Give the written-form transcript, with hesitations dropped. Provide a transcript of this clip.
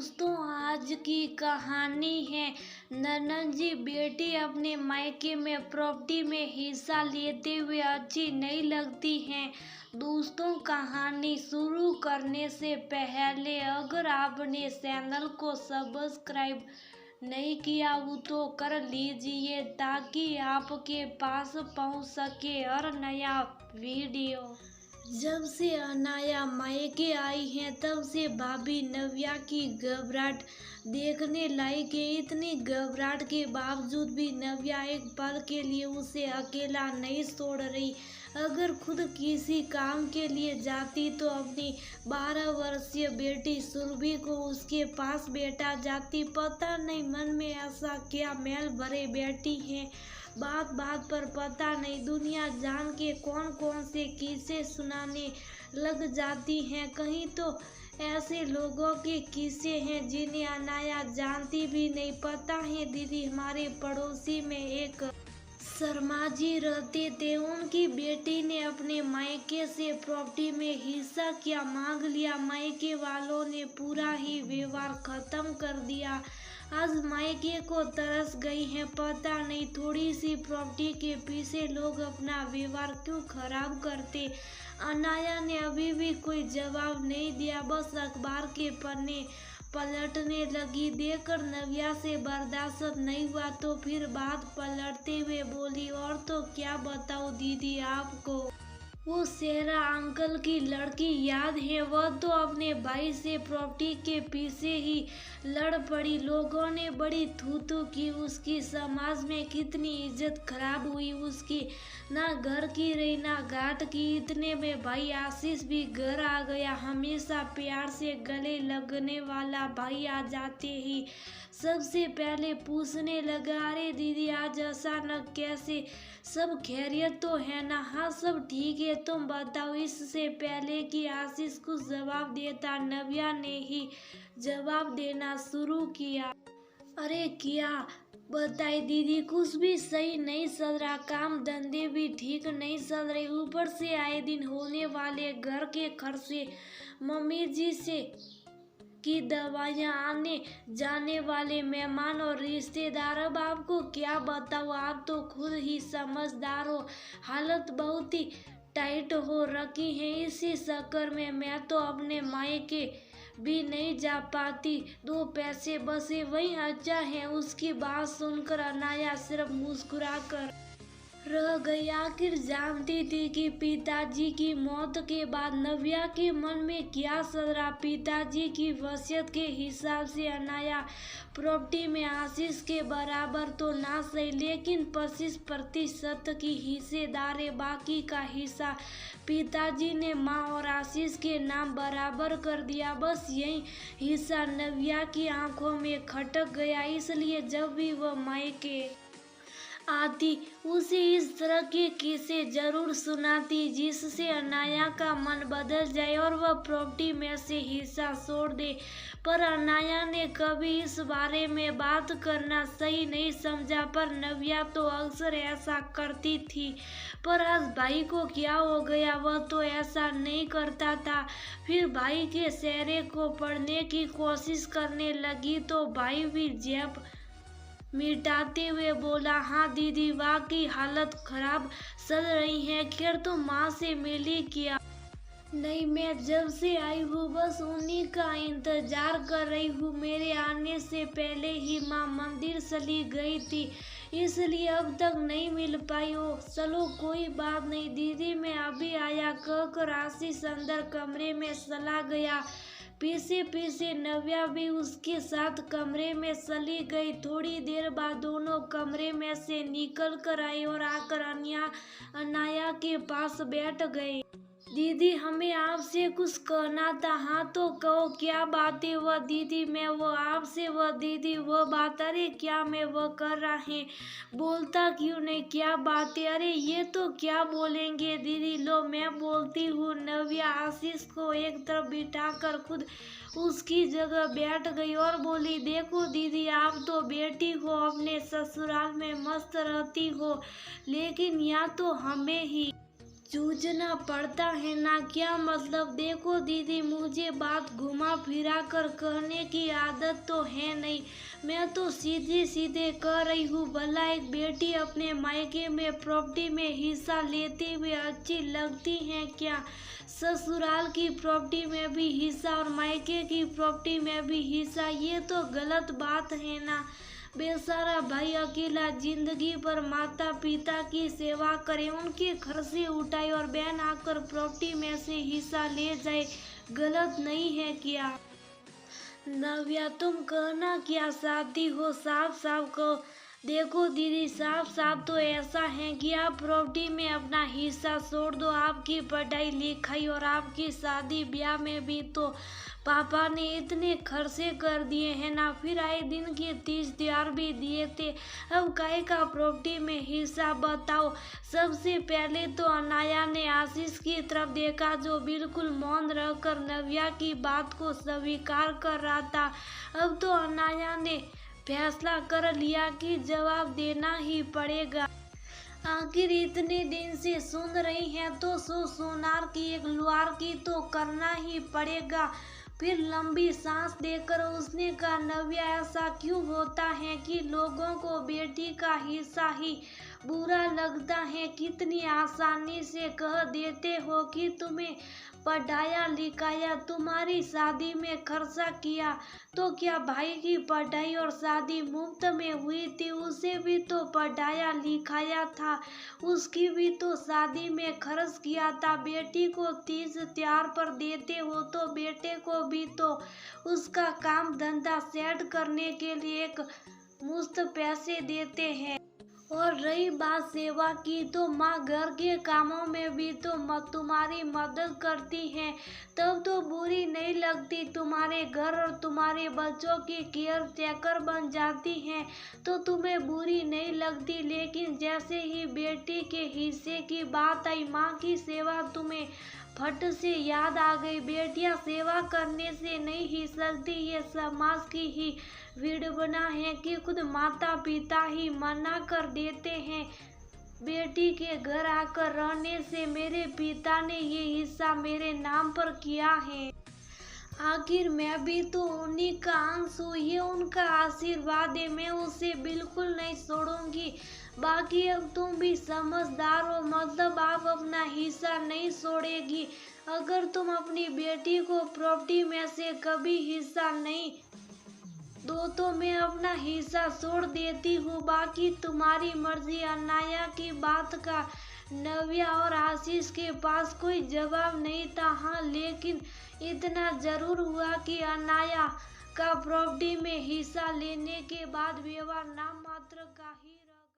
दोस्तों, आज की कहानी है नन्नन जी बेटी अपने मायके में प्रॉपर्टी में हिस्सा लेते हुए अच्छी नहीं लगती हैं। दोस्तों, कहानी शुरू करने से पहले अगर आपने चैनल को सब्सक्राइब नहीं किया हो तो कर लीजिए ताकि आपके पास पहुंच सके हर नया वीडियो। जब से अनाया मायके आई है तब से भाभी नव्या की घबराहट देखने लायक है। इतनी घबराहट के बावजूद भी नव्या एक पल के लिए उसे अकेला नहीं छोड़ रही। अगर खुद किसी काम के लिए जाती तो अपनी 12 वर्षीय बेटी सुरभि को उसके पास बैठा जाती। पता नहीं मन में ऐसा क्या मैल भरे बैठी है। बात बात पर पता नहीं दुनिया जान के कौन कौन से किस्से सुनाने लग जाती हैं। कहीं तो ऐसे लोगों के किस्से हैं जिन्हें अनाया जानती भी नहीं। पता है दीदी, हमारे पड़ोसी में एक शर्मा जी रहते थे। उनकी बेटी ने अपने मायके से प्रॉपर्टी में हिस्सा क्या मांग लिया। मायके वालों ने पूरा ही व्यवहार खत्म कर दिया। आज मायके को तरस गई हैं। पता नहीं थोड़ी सी प्रॉपर्टी के पीछे लोग अपना व्यवहार क्यों खराब करते। अनाया ने अभी भी कोई जवाब नहीं दिया, बस अखबार के पन्ने पलटने लगी। देखकर नव्या से बर्दाश्त नहीं हुआ तो फिर बात पलटते हुए बोली, और तो क्या बताऊं दीदी आपको, वो सेरा अंकल की लड़की याद है। वह तो अपने भाई से प्रॉपर्टी के पीछे ही लड़ पड़ी। लोगों ने बड़ी थू की उसकी। समाज में कितनी इज्जत खराब हुई उसकी। ना घर की रही ना घाट की। इतने में भाई आशीष भी घर आ गया। हमेशा प्यार से गले लगने वाला भाई आ जाते ही सबसे पहले पूछने लगा, अरे दीदी आज अचानक कैसे, सब खैरियत तो है ना। हाँ सब ठीक है, तुम बताओ। इससे पहले कि आशीष कुछ जवाब देता नव्या ने ही जवाब देना शुरू किया, अरे क्या बताए दीदी, कुछ भी सही नहीं चल रहा। काम धंधे भी ठीक नहीं चल रहे। ऊपर से आए दिन होने वाले घर के खर्चे, मम्मी जी से की दवाइयाँ, आने जाने वाले मेहमान और रिश्तेदार। अब आपको क्या बताऊँ, आप तो खुद ही समझदार हो। हालत बहुत ही टाइट हो रखी है। इसी चक्कर में मैं तो अपने मायके भी नहीं जा पाती। 2 पैसे बसे वही अच्छा है। उसकी बात सुनकर अनाया सिर्फ मुस्कुरा कर रह गई। आखिर जानती थी कि पिताजी की मौत के बाद नव्या के मन में क्या चल रहा। पिताजी की वसीयत के हिसाब से अनाया प्रॉपर्टी में आशीष के बराबर तो ना सही लेकिन 25% की हिस्सेदार है। बाकी का हिस्सा पिताजी ने माँ और आशीष के नाम बराबर कर दिया। बस यही हिस्सा नव्या की आंखों में खटक गया। इसलिए जब भी वह मायके आती उसे इस तरह के किस्से जरूर सुनाती जिससे अनाया का मन बदल जाए और वह प्रॉपर्टी में से हिस्सा छोड़ दे। पर अनाया ने कभी इस बारे में बात करना सही नहीं समझा। पर नव्या तो अक्सर ऐसा करती थी। पर आज भाई को क्या हो गया, वह तो ऐसा नहीं करता था। फिर भाई के चेहरे को पढ़ने की कोशिश करने लगी तो भाई भी जेब मिटाते हुए बोला, हाँ दीदी वाकई हालत खराब चल रही है। खैर तुम माँ से मिली क्या? नहीं, मैं जब से आई हूँ बस उन्हीं का इंतजार कर रही हूँ। मेरे आने से पहले ही माँ मंदिर चली गई थी इसलिए अब तक नहीं मिल पाई हो। चलो कोई बात नहीं दीदी, मैं अभी आया कहकर आशीष अंदर कमरे में चला गया। पीछे पीछे नव्या भी उसके साथ कमरे में चली गई। थोड़ी देर बाद दोनों कमरे में से निकल कर आई और आकर अनाया के पास बैठ गए। दीदी हमें आपसे कुछ कहना था। हाँ तो कहो, क्या बात है? वह दीदी मैं वो आपसे, वह दीदी वो बात। अरे क्या मैं वो कर रहा है, बोलता क्यों नहीं, क्या बात है? अरे ये तो क्या बोलेंगे दीदी, लो मैं बोलती हूँ। नव्या आशीष को एक तरफ बिठाकर खुद उसकी जगह बैठ गई और बोली, देखो दीदी आप तो बेटी हो, अपने ससुराल में मस्त रहती हो लेकिन यहाँ तो हमें ही जूझना पड़ता है ना। क्या मतलब? देखो दीदी, मुझे बात घुमा फिरा कर कहने की आदत तो है नहीं। मैं तो सीधे सीधे कह रही हूँ। भला एक बेटी अपने मायके में प्रॉपर्टी में हिस्सा लेते हुए अच्छी लगती है क्या? ससुराल की प्रॉपर्टी में भी हिस्सा और मायके की प्रॉपर्टी में भी हिस्सा, ये तो गलत बात है ना। बेचारा भाई अकेला जिंदगी भर माता पिता की सेवा करे, उनके खर्चे उठाए और बहन आकर प्रॉपर्टी में से हिस्सा ले जाए, गलत नहीं है क्या? नव्या, तुम कहना क्या चाहती हो? साफ साफ कहो। देखो दीदी, साफ साफ तो ऐसा है कि आप प्रॉपर्टी में अपना हिस्सा छोड़ दो। आपकी पढ़ाई लिखाई और आपकी शादी ब्याह में भी तो पापा ने इतने खर्चे कर दिए हैं ना। फिर आए दिन के 30 त्योहार भी दिए थे। अब काहे का प्रॉपर्टी में हिस्सा, बताओ। सबसे पहले तो अनाया ने आशीष की तरफ देखा, जो बिल्कुल मौन रहकर नव्या की बात को स्वीकार कर रहा था। अब तो अनाया ने फैसला कर लिया कि जवाब देना ही पड़ेगा। आखिर इतने दिन से सुन रही हैं तो सोनार की एक लुहार की तो करना ही पड़ेगा। फिर लंबी सांस देकर उसने कहा, नव्या, ऐसा क्यों होता है कि लोगों को बेटी का हिस्सा ही बुरा लगता है? कितनी आसानी से कह देते हो कि तुम्हें पढ़ाया लिखाया, तुम्हारी शादी में खर्चा किया, तो क्या भाई की पढ़ाई और शादी मुफ्त में हुई थी? उसे भी तो पढ़ाया लिखाया था, उसकी भी तो शादी में खर्च किया था। बेटी को 30 त्योहार पर देते हो तो बेटे को भी तो उसका काम धंधा सेट करने के लिए एक मुश्त पैसे देते हैं। और रही बात सेवा की, तो माँ घर के कामों में भी तो तुम्हारी मदद करती है, तब तो बुरी नहीं लगती। तुम्हारे घर और तुम्हारे बच्चों की केयर टेकर बन जाती हैं तो तुम्हें बुरी नहीं लगती। लेकिन जैसे ही बेटी के हिस्से की बात आई, माँ की सेवा तुम्हें फट से याद आ गई। बेटियां सेवा करने से नहीं ही सकती, ये समाज की ही विडंबना है कि खुद माता पिता ही मना कर देते हैं बेटी के घर आकर रहने से। मेरे पिता ने ये हिस्सा मेरे नाम पर किया है, आखिर मैं भी तो उन्हीं का अंश हूँ। ये उनका आशीर्वाद है, मैं उसे बिल्कुल नहीं छोड़ूंगी। बाकी अब तुम भी समझदार हो, मतलब आप अपना हिस्सा नहीं छोड़ेगी। अगर तुम अपनी बेटी को प्रॉपर्टी में से कभी हिस्सा नहीं दो तो मैं अपना हिस्सा छोड़ देती हूँ। बाकी तुम्हारी मर्जी। अनाया की बात का नव्या और आशीष के पास कोई जवाब नहीं था। हाँ, लेकिन इतना जरूर हुआ कि अनाया का प्रॉपर्टी में हिस्सा लेने के बाद व्यवहार नाम मात्र का ही